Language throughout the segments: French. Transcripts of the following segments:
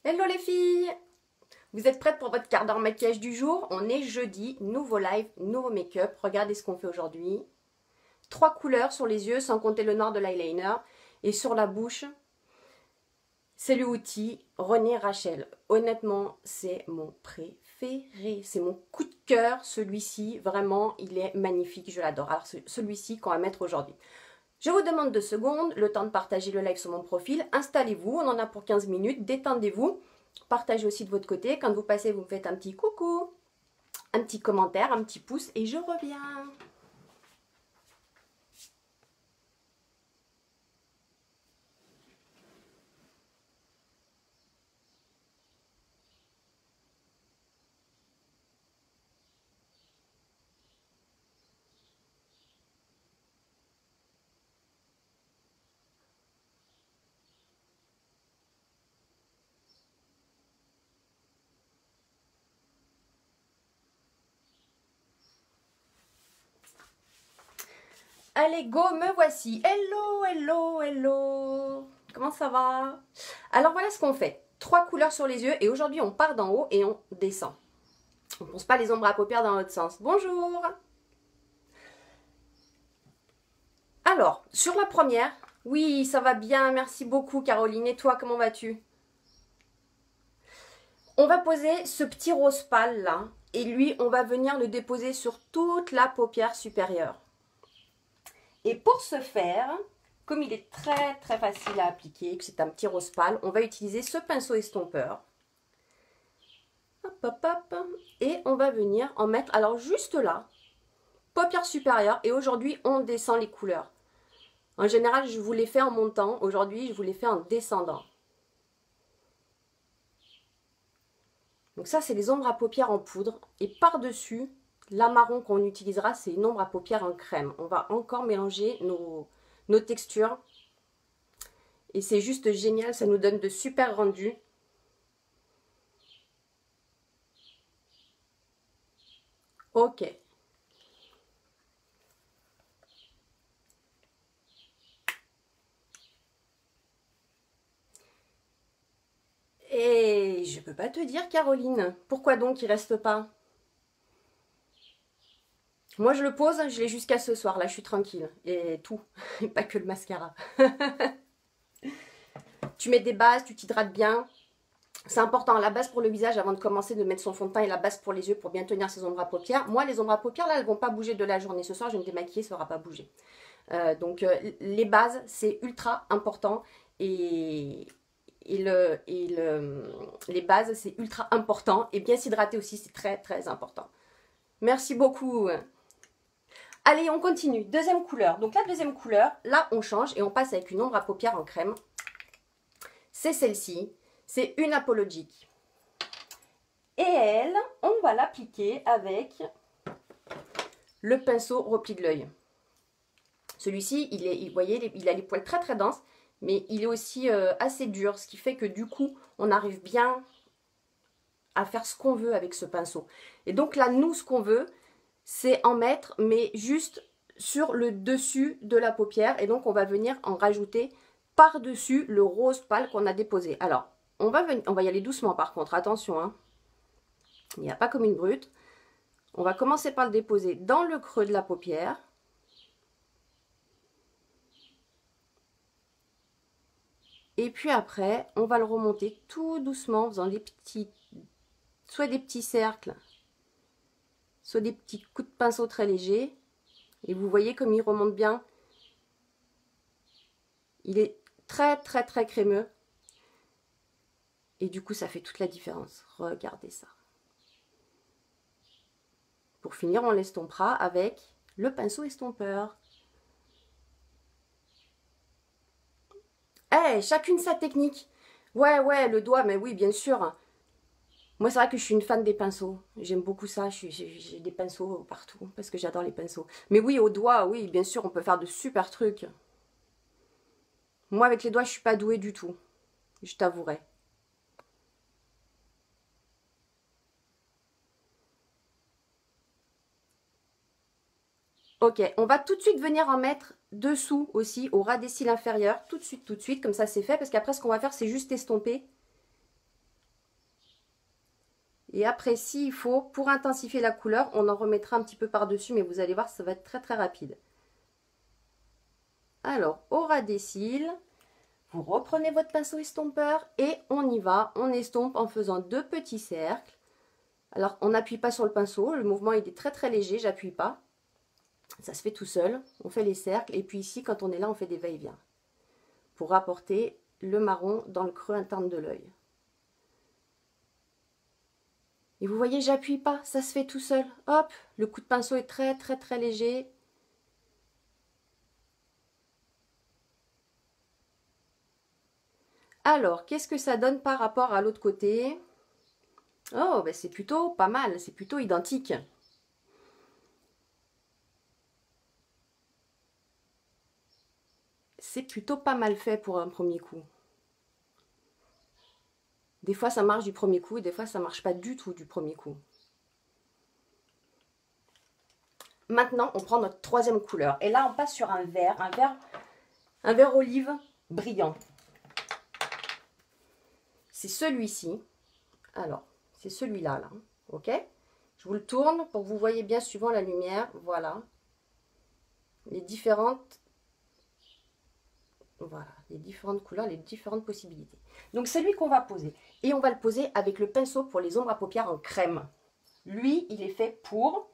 Hello les filles! Vous êtes prêtes pour votre quart d'heure maquillage du jour? On est jeudi, nouveau live, nouveau make-up. Regardez ce qu'on fait aujourd'hui. 3 couleurs sur les yeux, sans compter le noir de l'eyeliner. Et sur la bouche, c'est le outil René Rachel. Honnêtement, c'est mon préféré. C'est mon coup de cœur, celui-ci. Vraiment, il est magnifique, je l'adore. Alors, celui-ci qu'on va mettre aujourd'hui. Je vous demande 2 secondes, le temps de partager le live sur mon profil. Installez-vous, on en a pour 15 minutes, détendez-vous. Partagez aussi de votre côté. Quand vous passez, vous me faites un petit coucou, un petit commentaire, un petit pouce et je reviens. Allez, go, me voici. Hello, hello, hello. Comment ça va? Alors voilà ce qu'on fait. 3 couleurs sur les yeux et aujourd'hui on part d'en haut et on descend. On ne ponce pas les ombres à paupières dans l'autre sens. Bonjour. Alors, sur la première, oui, ça va bien, merci beaucoup Caroline. Et toi, comment vas-tu? On va poser ce petit rose pâle là et lui, on va venir le déposer sur toute la paupière supérieure. Et pour ce faire, comme il est très très facile à appliquer, que c'est un petit rose pâle, on va utiliser ce pinceau estompeur. Hop, hop, hop. Et on va venir en mettre, alors juste là, paupière supérieure. Et aujourd'hui, on descend les couleurs. En général, je vous les fais en montant. Aujourd'hui, je vous les fais en descendant. Donc ça, c'est les ombres à paupières en poudre. Et par-dessus, la marron qu'on utilisera, c'est une ombre à paupières en crème. On va encore mélanger nos textures. Et c'est juste génial, ça nous donne de super rendus. Ok. Et je peux pas te dire, Caroline, pourquoi donc il reste pas? Moi, je le pose, je l'ai jusqu'à ce soir. Là, je suis tranquille. Et tout. Et pas que le mascara. Tu mets des bases, tu t'hydrates bien. C'est important. La base pour le visage, avant de commencer de mettre son fond de teint, et la base pour les yeux, pour bien tenir ses ombres à paupières. Moi, les ombres à paupières, là, elles vont pas bouger de la journée. Ce soir, je vais me démaquiller, ça aura pas bougé. Les bases, c'est ultra important. Et les bases, c'est ultra important. Et bien s'hydrater aussi, c'est très, très important. Merci beaucoup. Allez, on continue. Deuxième couleur. Donc la deuxième couleur, là, on change et on passe avec une ombre à paupières en crème. C'est celle-ci. C'est une Apologic. Et elle, on va l'appliquer avec le pinceau repli de l'œil. Celui-ci, vous voyez, il a les poils très très denses, mais il est aussi assez dur, ce qui fait que du coup, on arrive bien à faire ce qu'on veut avec ce pinceau. Et donc là, nous, ce qu'on veut, c'est en mettre, mais juste sur le dessus de la paupière. Et donc, on va venir en rajouter par-dessus le rose pâle qu'on a déposé. Alors, on va y aller doucement par contre, attention. Hein. Il n'y a pas comme une brute. On va commencer par le déposer dans le creux de la paupière. Et puis après, on va le remonter tout doucement en faisant soit des petits cercles, soit des petits coups de pinceau très légers. Et vous voyez comme il remonte bien. Il est très très très crémeux. Et du coup, ça fait toute la différence. Regardez ça. Pour finir, on l'estompera avec le pinceau estompeur. Hey, chacune sa technique. Ouais, le doigt, mais oui, bien sûr. Moi, c'est vrai que je suis une fan des pinceaux. J'aime beaucoup ça. J'ai des pinceaux partout parce que j'adore les pinceaux. Mais oui, au doigt, oui, bien sûr, on peut faire de super trucs. Moi, avec les doigts, je suis pas douée du tout. Je t'avouerai. Ok, on va tout de suite venir en mettre dessous aussi, au ras des cils inférieurs. Tout de suite, comme ça c'est fait. Parce qu'après, ce qu'on va faire, c'est juste estomper. Et après, s'il faut, pour intensifier la couleur, on en remettra un petit peu par-dessus, mais vous allez voir, ça va être très très rapide. Alors, au ras des cils, vous reprenez votre pinceau estompeur et on y va. On estompe en faisant 2 petits cercles. Alors, on n'appuie pas sur le pinceau, le mouvement il est très très léger, j'appuie pas. Ça se fait tout seul, on fait les cercles. Et puis ici, quand on est là, on fait des va-et-vient pour apporter le marron dans le creux interne de l'œil. Et vous voyez, j'appuie pas, ça se fait tout seul. Hop, le coup de pinceau est très très très léger. Alors, qu'est-ce que ça donne par rapport à l'autre côté? Oh, ben c'est plutôt pas mal, c'est plutôt identique. C'est plutôt pas mal fait pour un premier coup. Des fois, ça marche du premier coup et des fois, ça marche pas du tout du premier coup. Maintenant, on prend notre troisième couleur. Et là, on passe sur un vert olive brillant. C'est celui-ci. Alors, c'est celui-là, là. Ok? Je vous le tourne pour que vous voyez bien suivant la lumière. Voilà. Les différentes couleurs, les différentes possibilités. Donc, c'est lui qu'on va poser. Et on va le poser avec le pinceau pour les ombres à paupières en crème. Lui, il est fait pour...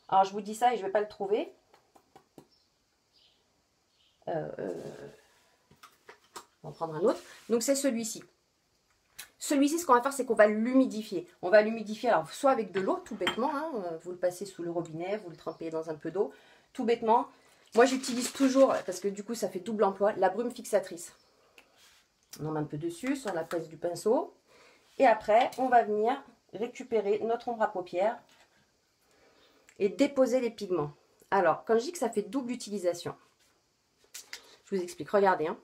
Alors, je vous dis ça et je ne vais pas le trouver. On va en prendre un autre. Donc, c'est celui-ci. Celui-ci, ce qu'on va faire, c'est qu'on va l'humidifier. On va l'humidifier, alors, soit avec de l'eau, tout bêtement. Hein, vous le passez sous le robinet, vous le trempez dans un peu d'eau. Tout bêtement. Moi, j'utilise toujours, parce que du coup, ça fait double emploi, la brume fixatrice. On en met un peu dessus, sur la presse du pinceau. Et après, on va venir récupérer notre ombre à paupières et déposer les pigments. Alors, quand je dis que ça fait double utilisation, je vous explique. Regardez. Hein.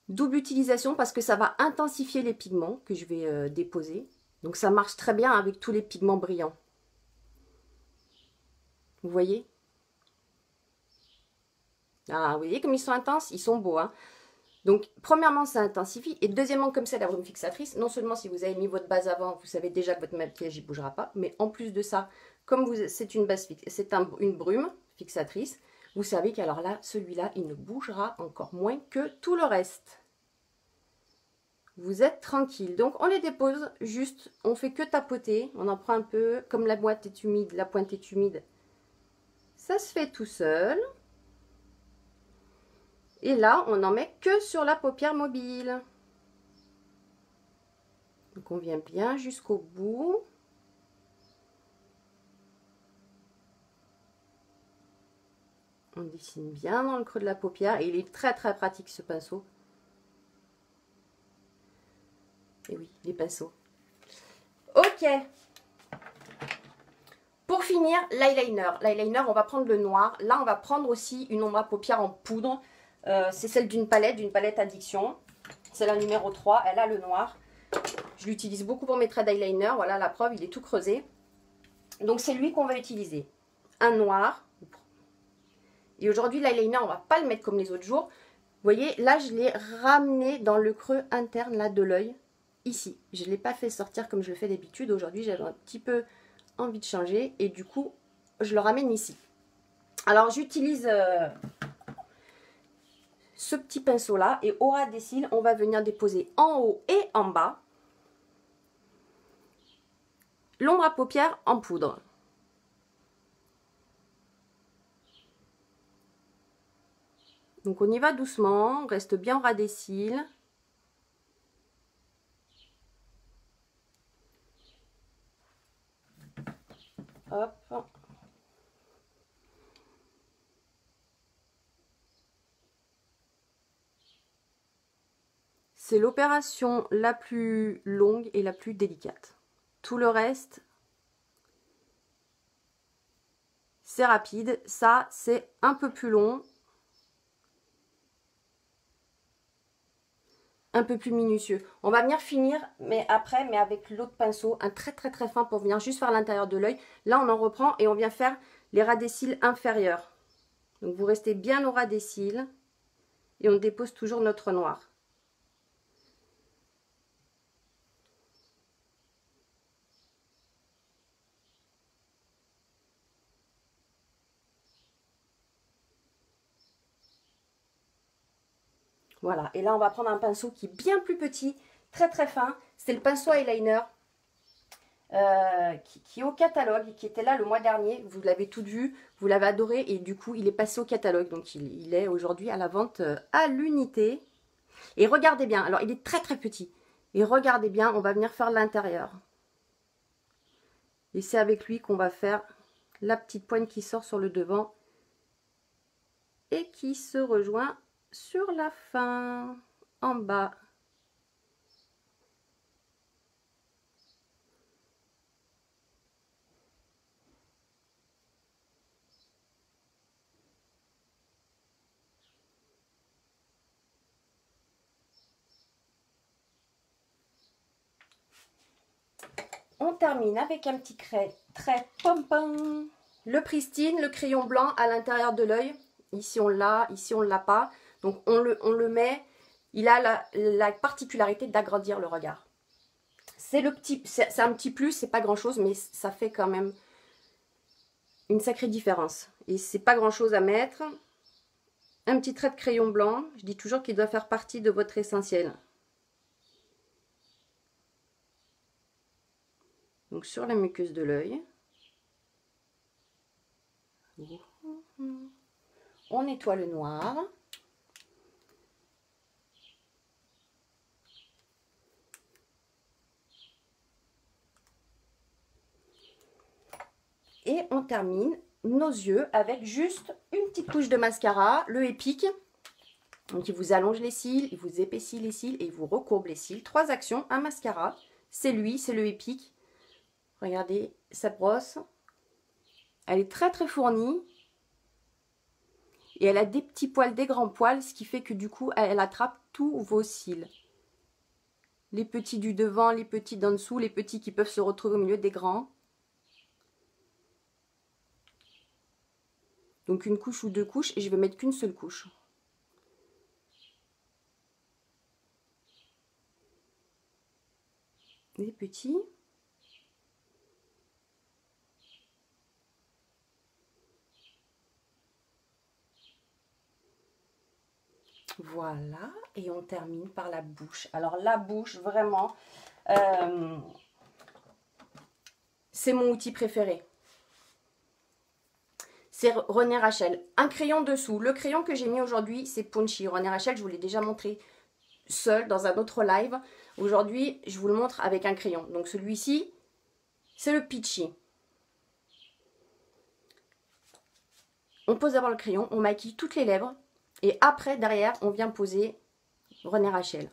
Double utilisation parce que ça va intensifier les pigments que je vais déposer. Donc, ça marche très bien avec tous les pigments brillants. Vous voyez? Ah, vous voyez comme ils sont intenses? Ils sont beaux, hein? Donc, premièrement, ça intensifie. Et deuxièmement, comme c'est la brume fixatrice, non seulement si vous avez mis votre base avant, vous savez déjà que votre maquillage ne bougera pas, mais en plus de ça, comme c'est une base fixe, c'est une brume fixatrice, vous savez qu'alors là, celui-là, il ne bougera encore moins que tout le reste. Vous êtes tranquille. Donc, on les dépose juste, on fait que tapoter. On en prend un peu, comme la boîte est humide, la pointe est humide. Ça se fait tout seul. Et là, on n'en met que sur la paupière mobile. Donc, on vient bien jusqu'au bout. On dessine bien dans le creux de la paupière. Et il est très très pratique ce pinceau. Et oui, les pinceaux. Ok. Pour finir, l'eyeliner. L'eyeliner, on va prendre le noir. Là, on va prendre aussi une ombre à paupières en poudre. C'est celle d'une palette Addiction. C'est la numéro 3. Elle a le noir. Je l'utilise beaucoup pour mes traits d'eyeliner. Voilà, la preuve, il est tout creusé. Donc, c'est lui qu'on va utiliser. Un noir. Et aujourd'hui, l'eyeliner, on ne va pas le mettre comme les autres jours. Vous voyez, là, je l'ai ramené dans le creux interne là, de l'œil. Ici. Je ne l'ai pas fait sortir comme je le fais d'habitude. Aujourd'hui, j'avais un petit peu envie de changer. Et du coup, je le ramène ici. Alors, j'utilise... ce petit pinceau là et au ras des cils on va venir déposer en haut et en bas l'ombre à paupières en poudre. Donc on y va doucement, on reste bien au ras des cils. Hop. C'est l'opération la plus longue et la plus délicate. Tout le reste, c'est rapide. Ça, c'est un peu plus long. Un peu plus minutieux. On va venir finir, mais après, mais avec l'autre pinceau, un très très très fin pour venir juste faire l'intérieur de l'œil. Là, on en reprend et on vient faire les ras des cils inférieurs. Donc, vous restez bien au ras des cils et on dépose toujours notre noir. Voilà, et là on va prendre un pinceau qui est bien plus petit, très très fin. C'est le pinceau eyeliner qui est au catalogue, qui était là le mois dernier. Vous l'avez tout vu, vous l'avez adoré et du coup il est passé au catalogue. Donc il est aujourd'hui à la vente à l'unité. Et regardez bien, alors il est très très petit. Et regardez bien, on va venir faire l'intérieur. Et c'est avec lui qu'on va faire la petite poigne qui sort sur le devant et qui se rejoint sur la fin, en bas. On termine avec un petit trait pom-pom. Le Pristine, le crayon blanc à l'intérieur de l'œil. Ici on l'a, ici on ne l'a pas. Donc on le met. Il a la particularité d'agrandir le regard. C'est un petit plus, c'est pas grand chose, mais ça fait quand même une sacrée différence. Et c'est pas grand chose à mettre. Un petit trait de crayon blanc. Je dis toujours qu'il doit faire partie de votre essentiel. Donc sur la muqueuse de l'œil. On nettoie le noir. Et on termine nos yeux avec juste une petite touche de mascara, le Epic. Donc il vous allonge les cils, il vous épaissit les cils et il vous recourbe les cils. 3 actions, un mascara, c'est lui, c'est le Epic. Regardez sa brosse. Elle est très très fournie. Et elle a des petits poils, des grands poils, ce qui fait que du coup, elle attrape tous vos cils. Les petits du devant, les petits d'en dessous, les petits qui peuvent se retrouver au milieu des grands. Donc une couche ou 2 couches et je vais mettre qu'une seule couche. Les petits. Voilà, et on termine par la bouche. Alors la bouche, vraiment, c'est mon outil préféré. C'est René Rachel. Un crayon dessous. Le crayon que j'ai mis aujourd'hui, c'est Punchy. René Rachel, je vous l'ai déjà montré seul dans un autre live. Aujourd'hui, je vous le montre avec un crayon. Donc celui-ci, c'est le Peachy. On pose d'abord le crayon, on maquille toutes les lèvres. Et après, derrière, on vient poser René Rachel.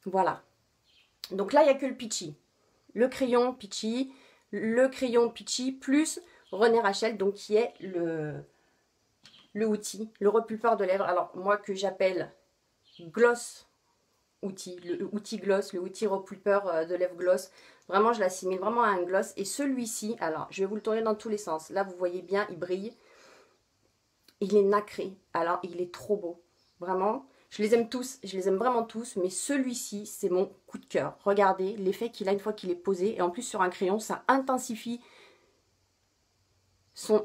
Voilà. Donc là, il n'y a que le Peachy. Le crayon Peachy plus René Rachel, donc qui est le outil, le repulpeur de lèvres. Alors, moi que j'appelle gloss outil, le outil gloss, le outil repulpeur de lèvres gloss. Vraiment, je l'assimile vraiment à un gloss. Et celui-ci, alors, je vais vous le tourner dans tous les sens. Là, vous voyez bien, il brille. Il est nacré. Alors, il est trop beau. Vraiment. Je les aime tous, je les aime vraiment tous, mais celui-ci, c'est mon coup de cœur. Regardez l'effet qu'il a une fois qu'il est posé. Et en plus, sur un crayon, ça intensifie son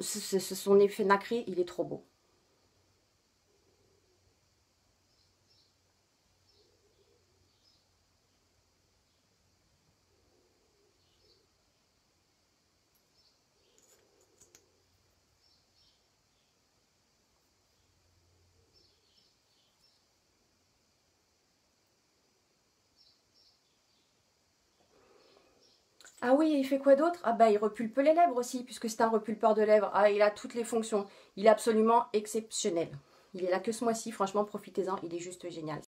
effet nacré. Il est trop beau. Ah oui, il fait quoi d'autre? Ah bah il repulpe les lèvres aussi, puisque c'est un repulpeur de lèvres. Ah, il a toutes les fonctions. Il est absolument exceptionnel. Il est là que ce mois-ci, franchement, profitez-en, il est juste génial.